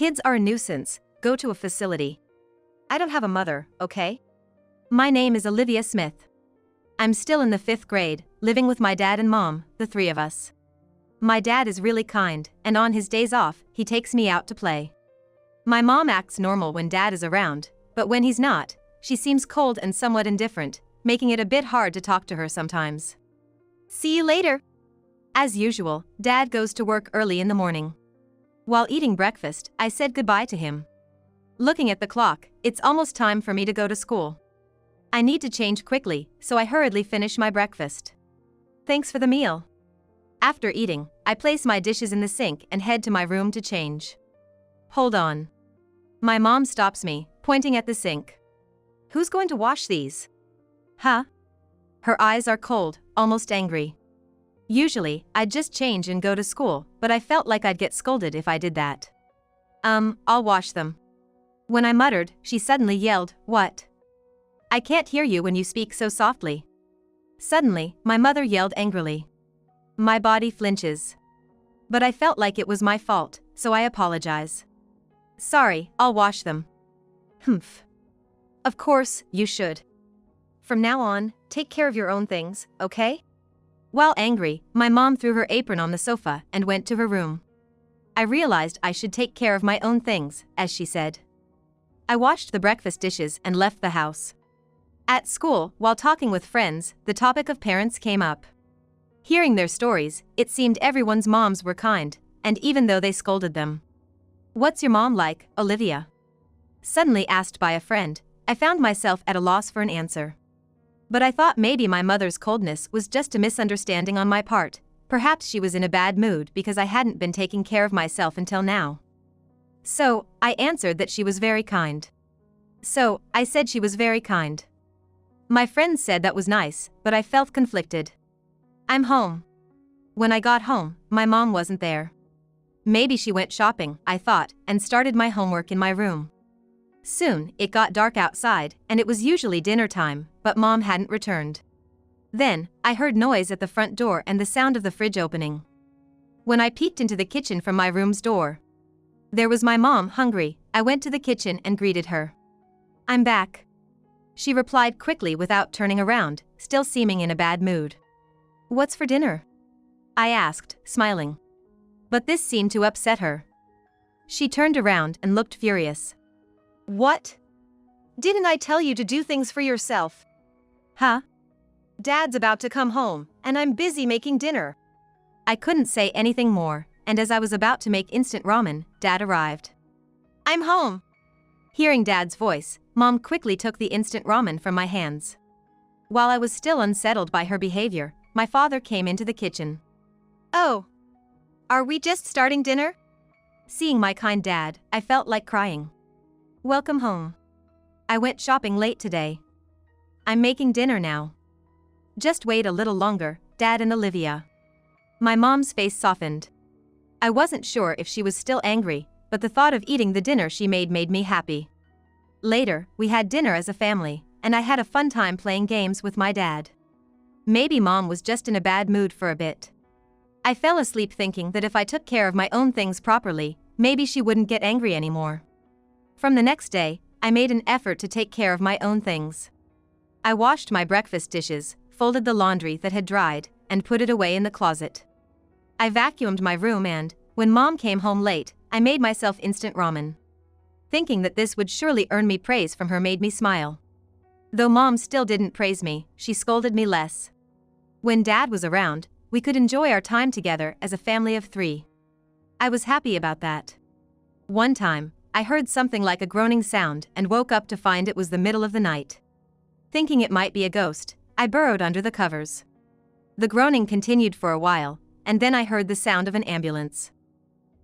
Kids are a nuisance, go to a facility. I don't have a mother, okay? My name is Olivia Smith. I'm still in the 5th grade, living with my dad and mom, the 3 of us. My dad is really kind, and on his days off, he takes me out to play. My mom acts normal when dad is around, but when he's not, she seems cold and somewhat indifferent, making it a bit hard to talk to her sometimes. See you later. As usual, dad goes to work early in the morning. While eating breakfast, I said goodbye to him. Looking at the clock, it's almost time for me to go to school. I need to change quickly, so I hurriedly finish my breakfast. Thanks for the meal. After eating, I place my dishes in the sink and head to my room to change. Hold on. My mom stops me, pointing at the sink. Who's going to wash these? Huh? Her eyes are cold, almost angry. Usually, I'd just change and go to school, but I felt like I'd get scolded if I did that. I'll wash them. When I muttered, she suddenly yelled, "What? I can't hear you when you speak so softly." Suddenly, my mother yelled angrily. My body flinches. But I felt like it was my fault, so I apologize. Sorry, I'll wash them. Humph. Of course, you should. From now on, take care of your own things, okay? While angry, my mom threw her apron on the sofa and went to her room. I realized I should take care of my own things, as she said. I washed the breakfast dishes and left the house. At school, while talking with friends, the topic of parents came up. Hearing their stories, it seemed everyone's moms were kind, and even though they scolded them. What's your mom like, Olivia? Suddenly asked by a friend, I found myself at a loss for an answer. But I thought maybe my mother's coldness was just a misunderstanding on my part. Perhaps she was in a bad mood because I hadn't been taking care of myself until now. So, I answered that she was very kind. So, I said she was very kind. My friends said that was nice, but I felt conflicted. I'm home. When I got home, my mom wasn't there. Maybe she went shopping, I thought, and started my homework in my room. Soon, it got dark outside, and it was usually dinner time, but mom hadn't returned. Then, I heard noise at the front door and the sound of the fridge opening. When I peeked into the kitchen from my room's door, there was my mom, hungry. I went to the kitchen and greeted her. I'm back. She replied quickly without turning around, still seeming in a bad mood. What's for dinner? I asked, smiling. But this seemed to upset her. She turned around and looked furious. What? Didn't I tell you to do things for yourself? Huh? Dad's about to come home, and I'm busy making dinner. I couldn't say anything more, and as I was about to make instant ramen, Dad arrived. I'm home. Hearing Dad's voice, Mom quickly took the instant ramen from my hands. While I was still unsettled by her behavior, my father came into the kitchen. Oh. Are we just starting dinner? Seeing my kind dad, I felt like crying. Welcome home. I went shopping late today. I'm making dinner now. Just wait a little longer, Dad and Olivia. My mom's face softened. I wasn't sure if she was still angry, but the thought of eating the dinner she made me happy. Later, we had dinner as a family, and I had a fun time playing games with my dad. Maybe Mom was just in a bad mood for a bit. I fell asleep thinking that if I took care of my own things properly, maybe she wouldn't get angry anymore. From the next day, I made an effort to take care of my own things. I washed my breakfast dishes, folded the laundry that had dried, and put it away in the closet. I vacuumed my room and, when Mom came home late, I made myself instant ramen. Thinking that this would surely earn me praise from her made me smile. Though Mom still didn't praise me, she scolded me less. When Dad was around, we could enjoy our time together as a family of 3. I was happy about that. One time, I heard something like a groaning sound and woke up to find it was the middle of the night. Thinking it might be a ghost, I burrowed under the covers. The groaning continued for a while, and then I heard the sound of an ambulance.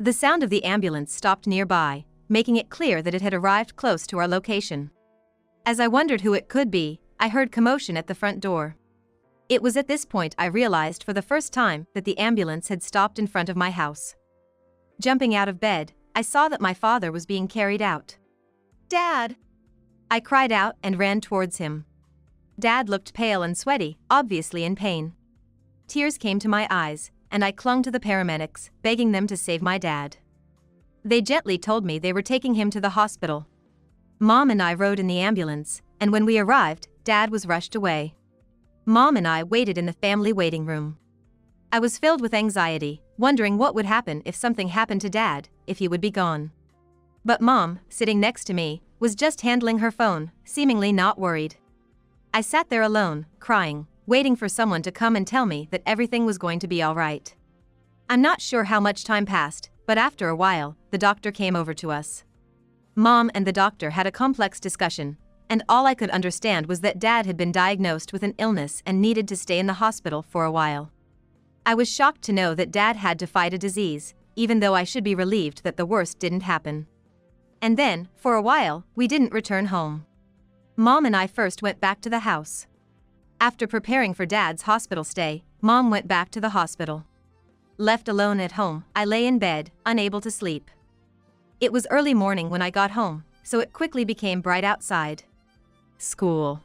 The sound of the ambulance stopped nearby, making it clear that it had arrived close to our location. As I wondered who it could be, I heard commotion at the front door. It was at this point I realized for the first time that the ambulance had stopped in front of my house. Jumping out of bed, I saw that my father was being carried out. Dad! I cried out and ran towards him. Dad looked pale and sweaty, obviously in pain. Tears came to my eyes, and I clung to the paramedics, begging them to save my dad. They gently told me they were taking him to the hospital. Mom and I rode in the ambulance, and when we arrived, Dad was rushed away. Mom and I waited in the family waiting room. I was filled with anxiety, wondering what would happen if something happened to Dad, if he would be gone. But Mom, sitting next to me, was just handling her phone, seemingly not worried. I sat there alone, crying, waiting for someone to come and tell me that everything was going to be all right. I'm not sure how much time passed, but after a while, the doctor came over to us. Mom and the doctor had a complex discussion, and all I could understand was that Dad had been diagnosed with an illness and needed to stay in the hospital for a while. I was shocked to know that Dad had to fight a disease, even though I should be relieved that the worst didn't happen. And then, for a while, we didn't return home. Mom and I first went back to the house. After preparing for Dad's hospital stay, Mom went back to the hospital. Left alone at home, I lay in bed, unable to sleep. It was early morning when I got home, so it quickly became bright outside. School.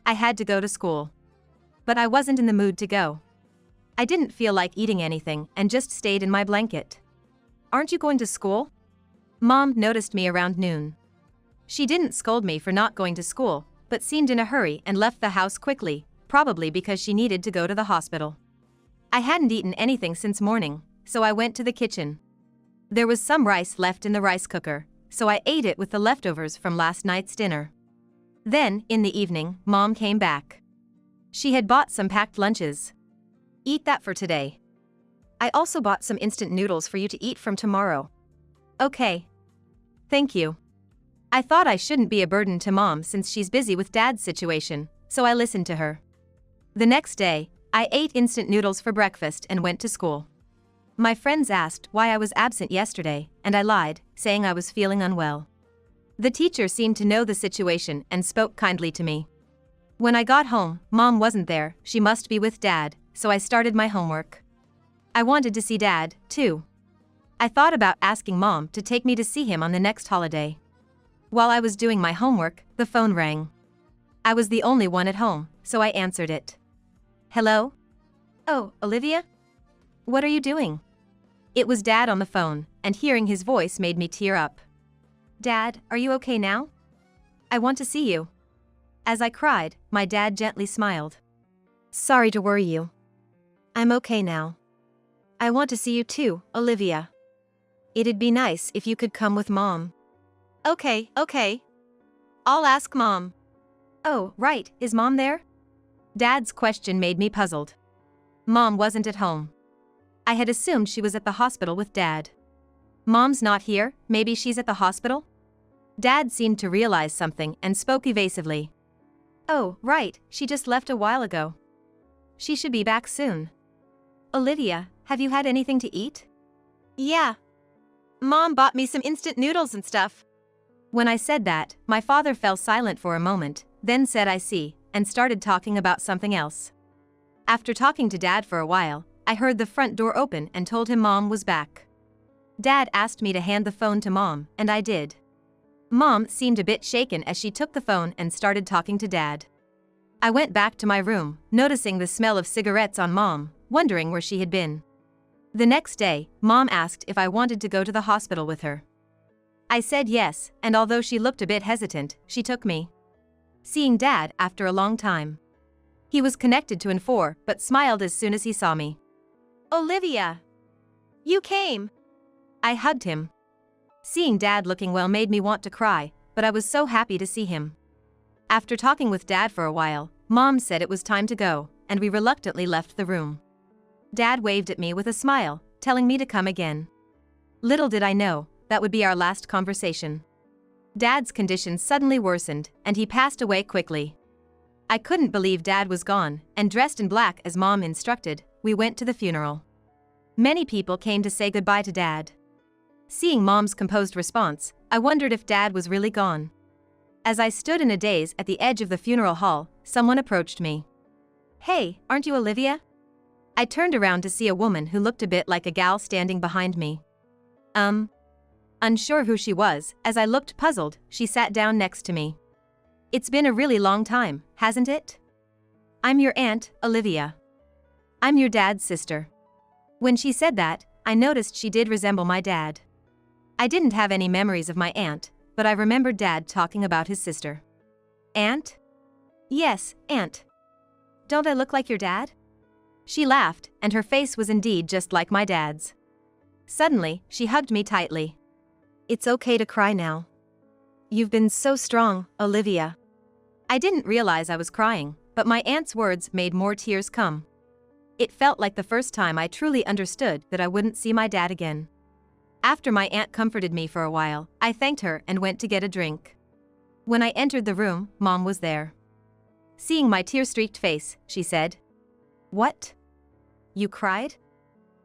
I had to go to school. But I wasn't in the mood to go. I didn't feel like eating anything and just stayed in my blanket. Aren't you going to school? Mom noticed me around noon. She didn't scold me for not going to school, but seemed in a hurry and left the house quickly, probably because she needed to go to the hospital. I hadn't eaten anything since morning, so I went to the kitchen. There was some rice left in the rice cooker, so I ate it with the leftovers from last night's dinner. Then, in the evening, Mom came back. She had bought some packed lunches. Eat that for today. I also bought some instant noodles for you to eat from tomorrow. Okay. Thank you. I thought I shouldn't be a burden to Mom since she's busy with Dad's situation, so I listened to her. The next day, I ate instant noodles for breakfast and went to school. My friends asked why I was absent yesterday, and I lied, saying I was feeling unwell. The teacher seemed to know the situation and spoke kindly to me. When I got home, Mom wasn't there, she must be with Dad, so I started my homework. I wanted to see Dad, too. I thought about asking Mom to take me to see him on the next holiday. While I was doing my homework, the phone rang. I was the only one at home, so I answered it. Hello? Oh, Olivia? What are you doing? It was Dad on the phone, and hearing his voice made me tear up. Dad, are you okay now? I want to see you. As I cried, my dad gently smiled. Sorry to worry you. I'm okay now. I want to see you too, Olivia. It'd be nice if you could come with Mom. Okay. I'll ask Mom. Oh, right, is Mom there? Dad's question made me puzzled. Mom wasn't at home. I had assumed she was at the hospital with Dad. Mom's not here, maybe she's at the hospital? Dad seemed to realize something and spoke evasively. Oh, right, she just left a while ago. She should be back soon. Olivia, have you had anything to eat? Yeah. Mom bought me some instant noodles and stuff. When I said that, my father fell silent for a moment, then said I see, and started talking about something else. After talking to Dad for a while, I heard the front door open and told him Mom was back. Dad asked me to hand the phone to Mom, and I did. Mom seemed a bit shaken as she took the phone and started talking to Dad. I went back to my room, noticing the smell of cigarettes on Mom, wondering where she had been. The next day, Mom asked if I wanted to go to the hospital with her. I said yes, and although she looked a bit hesitant, she took me. Seeing Dad after a long time. He was connected to N4 but smiled as soon as he saw me. Olivia! You came! I hugged him. Seeing Dad looking well made me want to cry, but I was so happy to see him. After talking with Dad for a while, Mom said it was time to go, and we reluctantly left the room. Dad waved at me with a smile, telling me to come again. Little did I know, that would be our last conversation. Dad's condition suddenly worsened, and he passed away quickly. I couldn't believe Dad was gone, and dressed in black as Mom instructed, we went to the funeral. Many people came to say goodbye to Dad. Seeing Mom's composed response, I wondered if Dad was really gone. As I stood in a daze at the edge of the funeral hall, someone approached me. Hey, aren't you Olivia? I turned around to see a woman who looked a bit like a gal standing behind me. Unsure who she was, as I looked puzzled, she sat down next to me. It's been a really long time, hasn't it? I'm your aunt, Olivia. I'm your dad's sister. When she said that, I noticed she did resemble my dad. I didn't have any memories of my aunt, but I remembered Dad talking about his sister. Aunt? Yes, Aunt. Don't I look like your dad? She laughed, and her face was indeed just like my dad's. Suddenly, she hugged me tightly. It's okay to cry now. You've been so strong, Olivia. I didn't realize I was crying, but my aunt's words made more tears come. It felt like the first time I truly understood that I wouldn't see my dad again. After my aunt comforted me for a while, I thanked her and went to get a drink. When I entered the room, Mom was there. Seeing my tear-streaked face, she said, "What? You cried?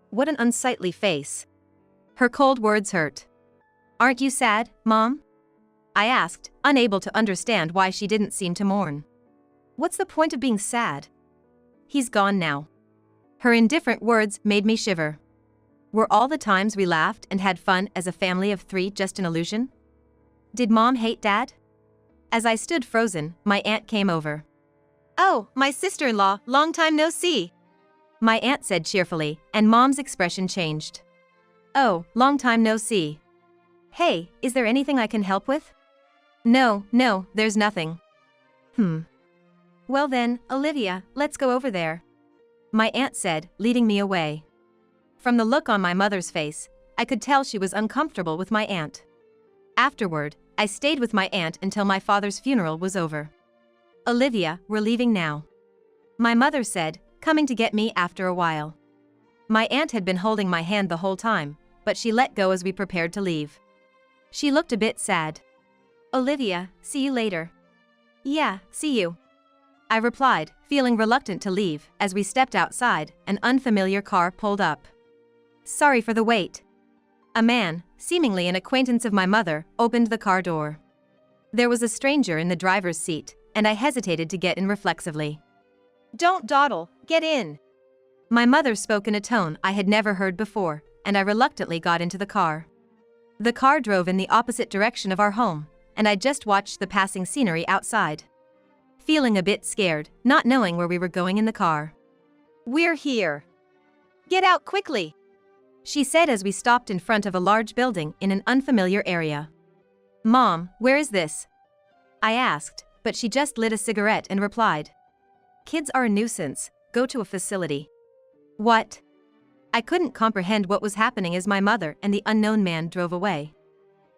What an unsightly face." Her cold words hurt. "Aren't you sad, Mom?" I asked, unable to understand why she didn't seem to mourn. "What's the point of being sad? He's gone now." Her indifferent words made me shiver. Were all the times we laughed and had fun as a family of 3 just an illusion? Did Mom hate Dad? As I stood frozen, my aunt came over. "Oh, my sister-in-law, long time no see," my aunt said cheerfully, and Mom's expression changed. "Oh, long time no see. Hey, is there anything I can help with?" No, there's nothing." Well then, Olivia, let's go over there," my aunt said, leading me away. From the look on my mother's face, I could tell she was uncomfortable with my aunt. Afterward, I stayed with my aunt until my father's funeral was over. "Olivia, we're leaving now," my mother said, coming to get me after a while. My aunt had been holding my hand the whole time, but she let go as we prepared to leave. She looked a bit sad. "Olivia, see you later." "Yeah, see you," I replied, feeling reluctant to leave. As we stepped outside, an unfamiliar car pulled up. "Sorry for the wait." A man, seemingly an acquaintance of my mother, opened the car door. There was a stranger in the driver's seat, and I hesitated to get in reflexively. "Don't dawdle, get in." My mother spoke in a tone I had never heard before, and I reluctantly got into the car. The car drove in the opposite direction of our home, and I just watched the passing scenery outside. Feeling a bit scared, not knowing where we were going in the car. "We're here. Get out quickly," she said as we stopped in front of a large building in an unfamiliar area. "Mom, where is this?" I asked, but she just lit a cigarette and replied, "Kids are a nuisance, go to a facility." What? I couldn't comprehend what was happening as my mother and the unknown man drove away,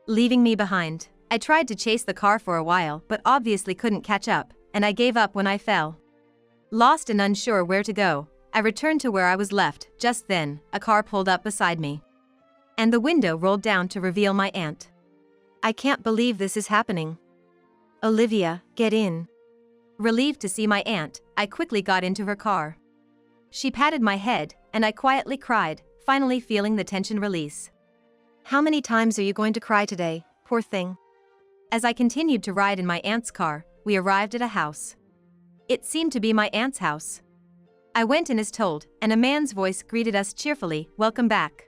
leaving me behind. I tried to chase the car for a while but obviously couldn't catch up, and I gave up when I fell. Lost and unsure where to go, I returned to where I was left. Just then, a car pulled up beside me, and the window rolled down to reveal my aunt. "I can't believe this is happening. Olivia, get in." Relieved to see my aunt, I quickly got into her car. She patted my head, and I quietly cried, finally feeling the tension release. "How many times are you going to cry today, poor thing?" As I continued to ride in my aunt's car, we arrived at a house. It seemed to be my aunt's house. I went in as told, and a man's voice greeted us cheerfully, "Welcome back."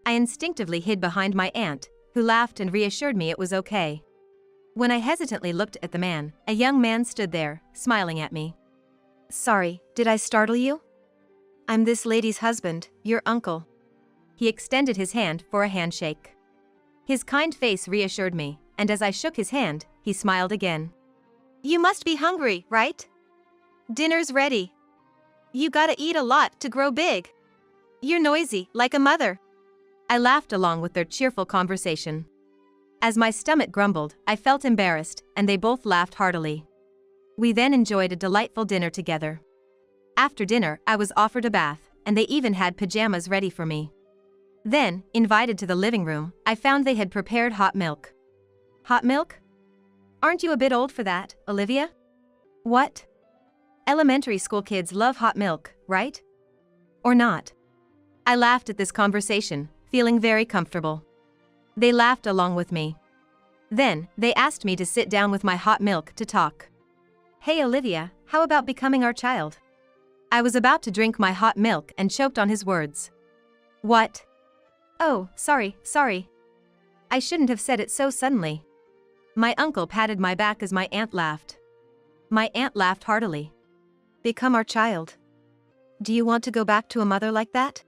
I instinctively hid behind my aunt, who laughed and reassured me it was okay. When I hesitantly looked at the man, a young man stood there, smiling at me. "Sorry, did I startle you? I'm this lady's husband, your uncle." He extended his hand for a handshake. His kind face reassured me, and as I shook his hand, he smiled again. "You must be hungry, right? Dinner's ready. You gotta eat a lot to grow big. You're noisy, like a mother." I laughed along with their cheerful conversation. As my stomach grumbled, I felt embarrassed, and they both laughed heartily. We then enjoyed a delightful dinner together. After dinner, I was offered a bath, and they even had pajamas ready for me. Then, invited to the living room, I found they had prepared hot milk. Hot milk? Aren't you a bit old for that, Olivia? What? Elementary school kids love hot milk, right? Or not? I laughed at this conversation, feeling very comfortable. They laughed along with me. Then, they asked me to sit down with my hot milk to talk. "Hey Olivia, how about becoming our child?" I was about to drink my hot milk and choked on his words. "What? Oh, sorry. I shouldn't have said it so suddenly." My uncle patted my back as my aunt laughed. My aunt laughed heartily. "Become our child? Do you want to go back to a mother like that?"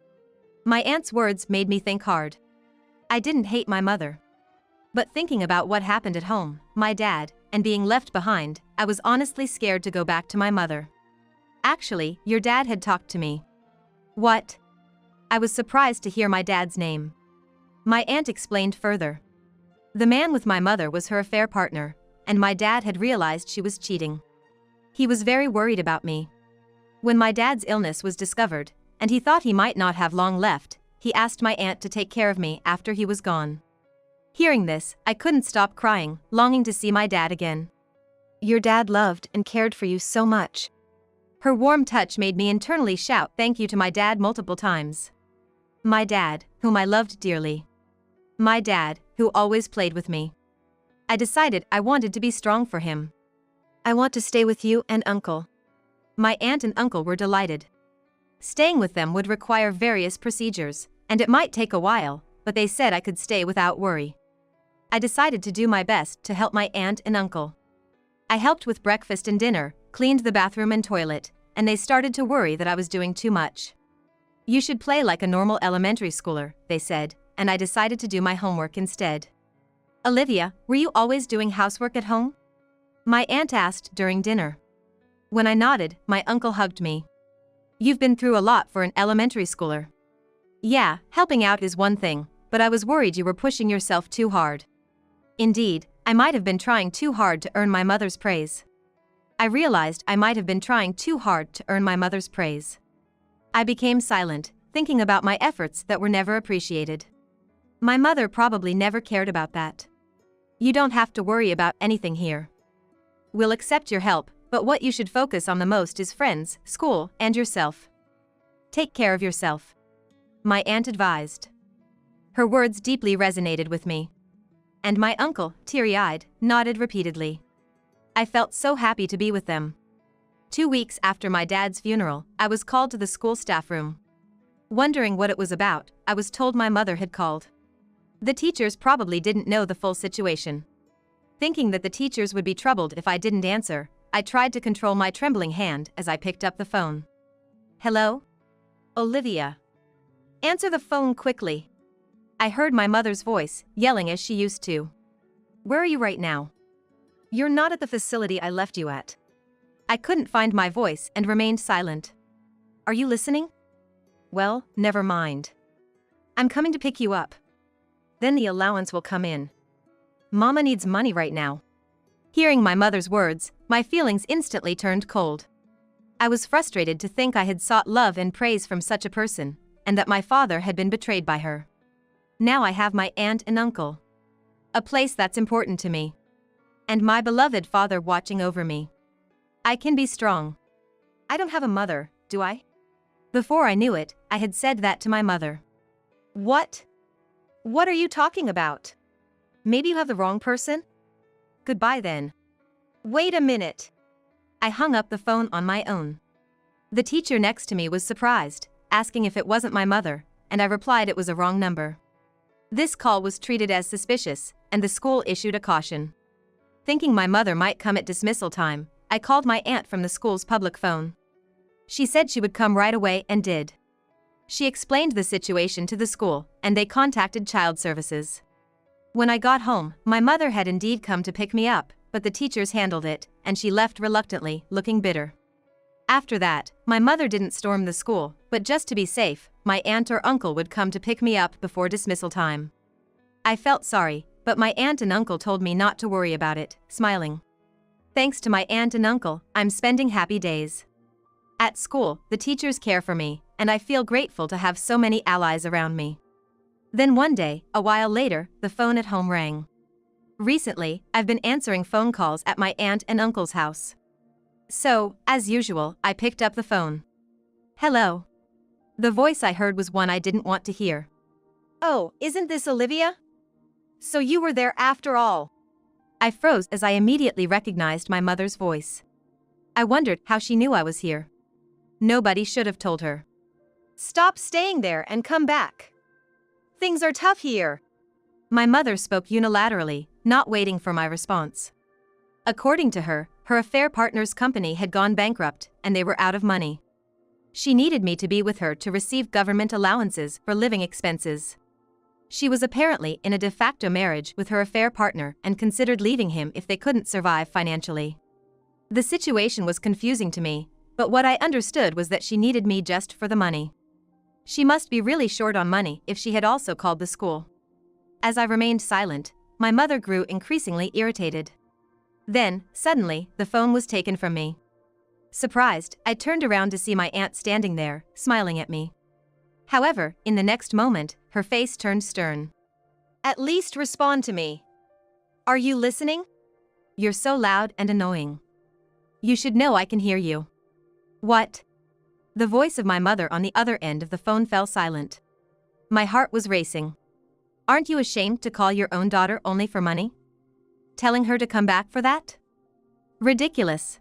My aunt's words made me think hard. I didn't hate my mother. But thinking about what happened at home, my dad, and being left behind, I was honestly scared to go back to my mother. Actually, your dad had talked to me. What? I was surprised to hear my dad's name. My aunt explained further. The man with my mother was her affair partner, and my dad had realized she was cheating. He was very worried about me. When my dad's illness was discovered, and he thought he might not have long left, he asked my aunt to take care of me after he was gone. Hearing this, I couldn't stop crying, longing to see my dad again. Your dad loved and cared for you so much. Her warm touch made me internally shout thank you to my dad multiple times. My dad, whom I loved dearly. My dad, who always played with me. I decided I wanted to be strong for him. I want to stay with you and uncle. My aunt and uncle were delighted. Staying with them would require various procedures, and it might take a while, but they said I could stay without worry. I decided to do my best to help my aunt and uncle. I helped with breakfast and dinner, cleaned the bathroom and toilet, and they started to worry that I was doing too much. You should play like a normal elementary schooler, they said, and I decided to do my homework instead. Olivia, were you always doing housework at home? My aunt asked during dinner. When I nodded, my uncle hugged me. You've been through a lot for an elementary schooler. Yeah, helping out is one thing, but I was worried you were pushing yourself too hard. Indeed, I might have been trying too hard to earn my mother's praise. I realized I might have been trying too hard to earn my mother's praise. I became silent, thinking about my efforts that were never appreciated. My mother probably never cared about that. You don't have to worry about anything here. We'll accept your help, but what you should focus on the most is friends, school, and yourself. Take care of yourself. My aunt advised. Her words deeply resonated with me. And my uncle, teary-eyed, nodded repeatedly. I felt so happy to be with them. 2 weeks after my dad's funeral, I was called to the school staff room. Wondering what it was about, I was told my mother had called. The teachers probably didn't know the full situation. Thinking that the teachers would be troubled if I didn't answer, I tried to control my trembling hand as I picked up the phone. Hello? Olivia. Answer the phone quickly. I heard my mother's voice, yelling as she used to. Where are you right now? You're not at the facility I left you at. I couldn't find my voice and remained silent. Are you listening? Well, never mind. I'm coming to pick you up. Then the allowance will come in. Mama needs money right now. Hearing my mother's words, my feelings instantly turned cold. I was frustrated to think I had sought love and praise from such a person, and that my father had been betrayed by her. Now I have my aunt and uncle. A place that's important to me. And my beloved father watching over me. I can be strong. I don't have a mother, do I? Before I knew it, I had said that to my mother. What? What are you talking about? Maybe you have the wrong person? Goodbye then. Wait a minute. I hung up the phone on my own. The teacher next to me was surprised, asking if it wasn't my mother, and I replied it was a wrong number. This call was treated as suspicious, and the school issued a caution. Thinking my mother might come at dismissal time, I called my aunt from the school's public phone. She said she would come right away and did. She explained the situation to the school, and they contacted child services. When I got home, my mother had indeed come to pick me up, but the teachers handled it, and she left reluctantly, looking bitter. After that, my mother didn't storm the school, but just to be safe, my aunt or uncle would come to pick me up before dismissal time. I felt sorry, but my aunt and uncle told me not to worry about it, smiling. Thanks to my aunt and uncle, I'm spending happy days. At school, the teachers care for me, and I feel grateful to have so many allies around me. Then one day, a while later, the phone at home rang. Recently, I've been answering phone calls at my aunt and uncle's house. So, as usual, I picked up the phone. Hello. The voice I heard was one I didn't want to hear. Oh, isn't this Olivia? So you were there after all. I froze as I immediately recognized my mother's voice. I wondered how she knew I was here. Nobody should have told her. Stop staying there and come back. Things are tough here. My mother spoke unilaterally, not waiting for my response. According to her, her affair partner's company had gone bankrupt, and they were out of money. She needed me to be with her to receive government allowances for living expenses. She was apparently in a de facto marriage with her affair partner and considered leaving him if they couldn't survive financially. The situation was confusing to me, but what I understood was that she needed me just for the money. She must be really short on money if she had also called the school. As I remained silent, my mother grew increasingly irritated. Then, suddenly, the phone was taken from me. Surprised, I turned around to see my aunt standing there, smiling at me. However, in the next moment, her face turned stern. "At least respond to me. Are you listening? You're so loud and annoying. You should know I can hear you." "What?" The voice of my mother on the other end of the phone fell silent. My heart was racing. "Aren't you ashamed to call your own daughter only for money? Telling her to come back for that? Ridiculous.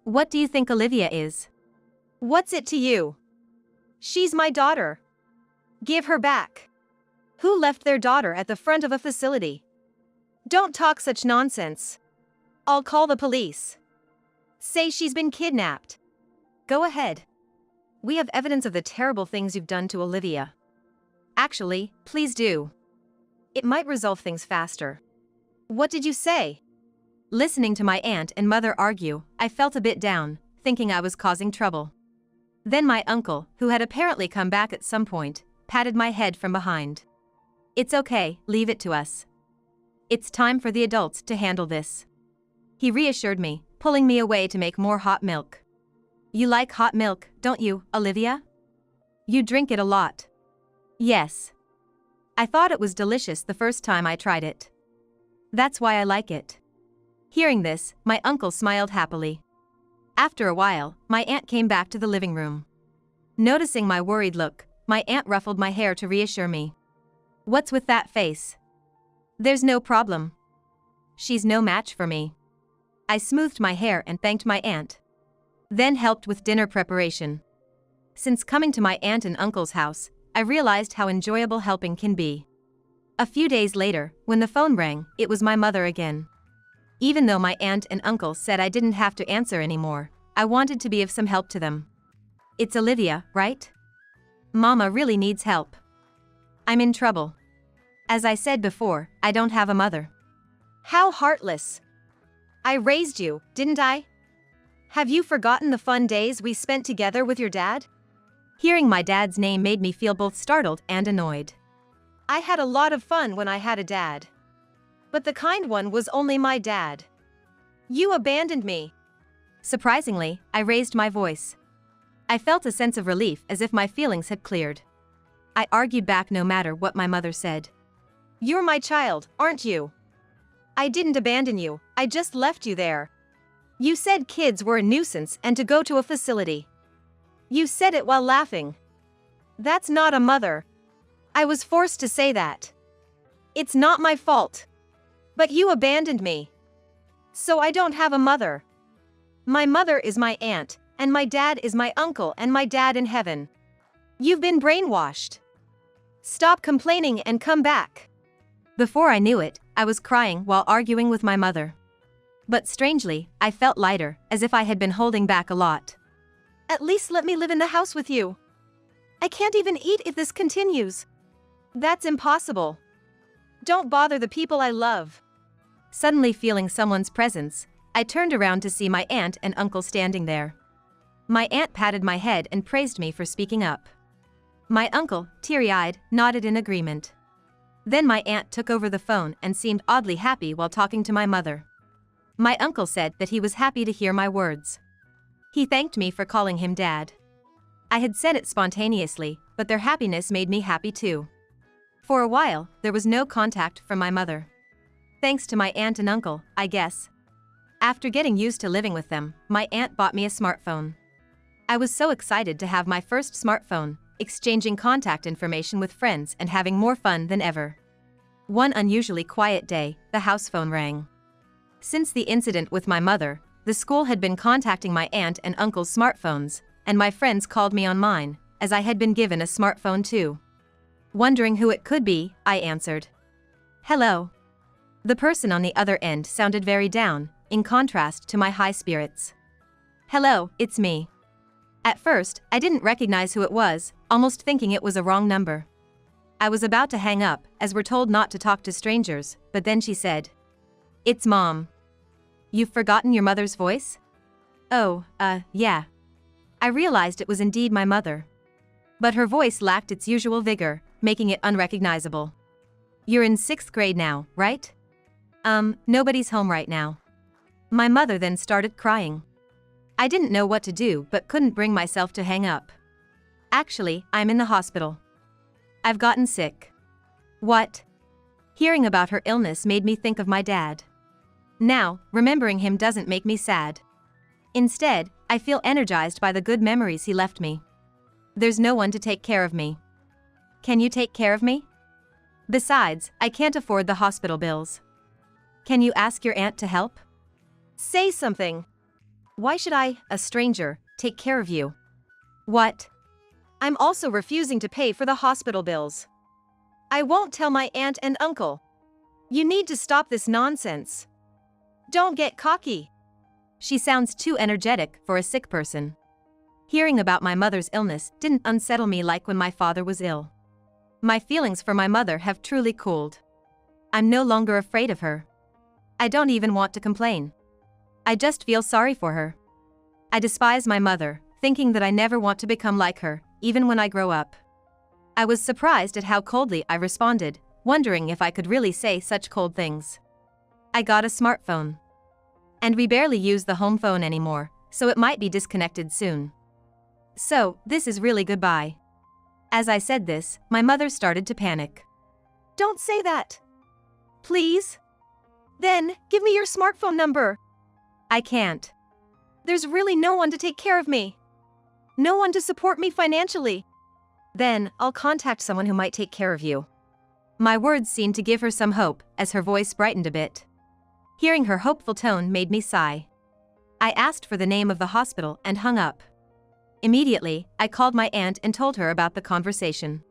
What do you think Olivia is? What's it to you? She's my daughter. Give her back. Who left their daughter at the front of a facility? Don't talk such nonsense. I'll call the police. Say she's been kidnapped." "Go ahead. We have evidence of the terrible things you've done to Olivia. Actually, please do. It might resolve things faster." "What did you say?" Listening to my aunt and mother argue, I felt a bit down, thinking I was causing trouble. Then my uncle, who had apparently come back at some point, patted my head from behind. "It's okay, leave it to us. It's time for the adults to handle this." He reassured me, pulling me away to make more hot milk. "You like hot milk, don't you, Olivia? You drink it a lot." "Yes. I thought it was delicious the first time I tried it. That's why I like it." Hearing this, my uncle smiled happily. After a while, my aunt came back to the living room. Noticing my worried look, my aunt ruffled my hair to reassure me. "What's with that face? There's no problem. She's no match for me." I smoothed my hair and thanked my aunt. Then helped with dinner preparation. Since coming to my aunt and uncle's house, I realized how enjoyable helping can be. A few days later, when the phone rang, it was my mother again. Even though my aunt and uncle said I didn't have to answer anymore, I wanted to be of some help to them. "It's Olivia, right? Mama really needs help. I'm in trouble. As I said before, I don't have a mother." "How heartless. I raised you, didn't I? Have you forgotten the fun days we spent together with your dad?" Hearing my dad's name made me feel both startled and annoyed. "I had a lot of fun when I had a dad. But the kind one was only my dad. You abandoned me." Surprisingly, I raised my voice. I felt a sense of relief as if my feelings had cleared. I argued back no matter what my mother said. "You're my child, aren't you? I didn't abandon you, I just left you there. You said kids were a nuisance and to go to a facility. You said it while laughing. That's not a mother. I was forced to say that. It's not my fault. But you abandoned me. So I don't have a mother. My mother is my aunt, and my dad is my uncle and my dad in heaven. You've been brainwashed. Stop complaining and come back." Before I knew it, I was crying while arguing with my mother. But strangely, I felt lighter, as if I had been holding back a lot. "At least let me live in the house with you. I can't even eat if this continues." "That's impossible. Don't bother the people I love." Suddenly feeling someone's presence, I turned around to see my aunt and uncle standing there. My aunt patted my head and praised me for speaking up. My uncle, teary-eyed, nodded in agreement. Then my aunt took over the phone and seemed oddly happy while talking to my mother. My uncle said that he was happy to hear my words. He thanked me for calling him Dad. I had said it spontaneously, but their happiness made me happy too. For a while, there was no contact from my mother. Thanks to my aunt and uncle, I guess. After getting used to living with them, my aunt bought me a smartphone. I was so excited to have my first smartphone, exchanging contact information with friends and having more fun than ever. One unusually quiet day, the house phone rang. Since the incident with my mother, the school had been contacting my aunt and uncle's smartphones, and my friends called me on mine, as I had been given a smartphone too. Wondering who it could be, I answered. "Hello." The person on the other end sounded very down, in contrast to my high spirits. "Hello, it's me." At first, I didn't recognize who it was, almost thinking it was a wrong number. I was about to hang up, as we're told not to talk to strangers, but then she said, "It's Mom. You've forgotten your mother's voice?" Oh, yeah. I realized it was indeed my mother. But her voice lacked its usual vigor, making it unrecognizable. "You're in 6th grade now, right?" Nobody's home right now." My mother then started crying. I didn't know what to do but couldn't bring myself to hang up. "Actually, I'm in the hospital. I've gotten sick." "What?" Hearing about her illness made me think of my dad. Now, remembering him doesn't make me sad. Instead, I feel energized by the good memories he left me. There's no one to take care of me. Can you take care of me? Besides, I can't afford the hospital bills. Can you ask your aunt to help? Say something. Why should I, a stranger, take care of you? What? I'm also refusing to pay for the hospital bills. I won't tell my aunt and uncle. You need to stop this nonsense. Don't get cocky. She sounds too energetic for a sick person. Hearing about my mother's illness didn't unsettle me like when my father was ill. My feelings for my mother have truly cooled. I'm no longer afraid of her. I don't even want to complain. I just feel sorry for her. I despise my mother, thinking that I never want to become like her, even when I grow up. I was surprised at how coldly I responded, wondering if I could really say such cold things. I got a smartphone. And we barely use the home phone anymore, so it might be disconnected soon. So, this is really goodbye. As I said this, my mother started to panic. Don't say that. Please? Then, give me your smartphone number. I can't. There's really no one to take care of me. No one to support me financially. Then, I'll contact someone who might take care of you. My words seemed to give her some hope, as her voice brightened a bit. Hearing her hopeful tone made me sigh. I asked for the name of the hospital and hung up. Immediately, I called my aunt and told her about the conversation.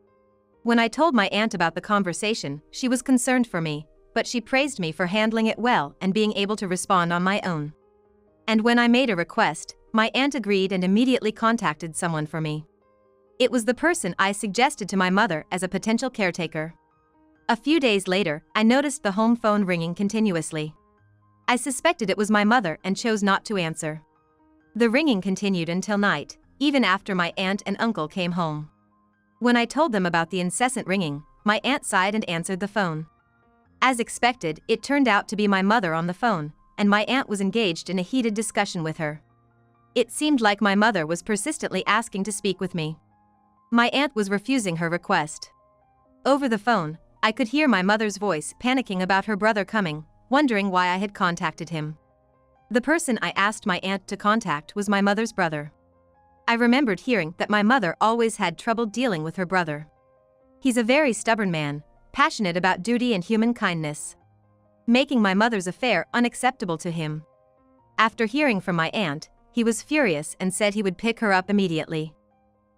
When I told my aunt about the conversation, she was concerned for me, but she praised me for handling it well and being able to respond on my own. And when I made a request, my aunt agreed and immediately contacted someone for me. It was the person I suggested to my mother as a potential caretaker. A few days later, I noticed the home phone ringing continuously. I suspected it was my mother and chose not to answer. The ringing continued until night, even after my aunt and uncle came home. When I told them about the incessant ringing, my aunt sighed and answered the phone. As expected, it turned out to be my mother on the phone, and my aunt was engaged in a heated discussion with her. It seemed like my mother was persistently asking to speak with me. My aunt was refusing her request. Over the phone, I could hear my mother's voice panicking about her brother coming, wondering why I had contacted him. The person I asked my aunt to contact was my mother's brother. I remembered hearing that my mother always had trouble dealing with her brother. He's a very stubborn man, passionate about duty and human kindness, making my mother's affair unacceptable to him. After hearing from my aunt, he was furious and said he would pick her up immediately.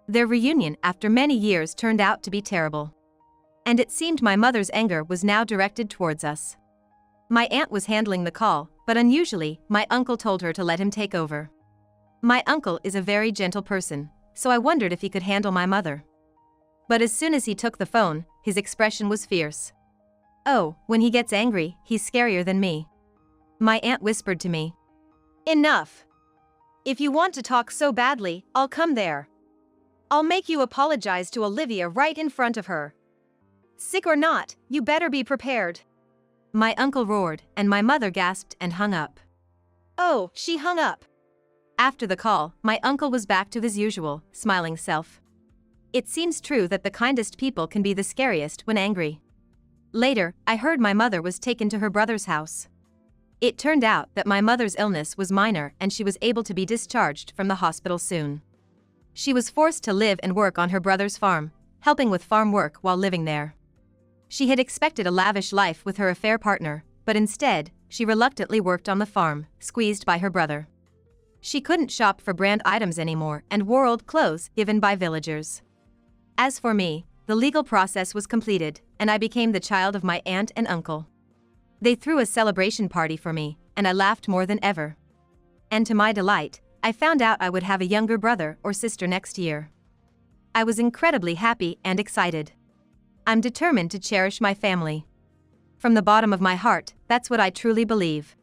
Their reunion after many years turned out to be terrible. And it seemed my mother's anger was now directed towards us. My aunt was handling the call, but unusually, my uncle told her to let him take over. My uncle is a very gentle person, so I wondered if he could handle my mother. But as soon as he took the phone, his expression was fierce. Oh, when he gets angry, he's scarier than me. My aunt whispered to me. Enough. If you want to talk so badly, I'll come there. I'll make you apologize to Olivia right in front of her. Sick or not, you better be prepared. My uncle roared, and my mother gasped and hung up. Oh, she hung up. After the call, my uncle was back to his usual, smiling self. It seems true that the kindest people can be the scariest when angry. Later, I heard my mother was taken to her brother's house. It turned out that my mother's illness was minor and she was able to be discharged from the hospital soon. She was forced to live and work on her brother's farm, helping with farm work while living there. She had expected a lavish life with her affair partner, but instead, she reluctantly worked on the farm, squeezed by her brother. She couldn't shop for brand items anymore and wore old clothes given by villagers. As for me, the legal process was completed, and I became the child of my aunt and uncle. They threw a celebration party for me, and I laughed more than ever. And to my delight, I found out I would have a younger brother or sister next year. I was incredibly happy and excited. I'm determined to cherish my family. From the bottom of my heart, that's what I truly believe.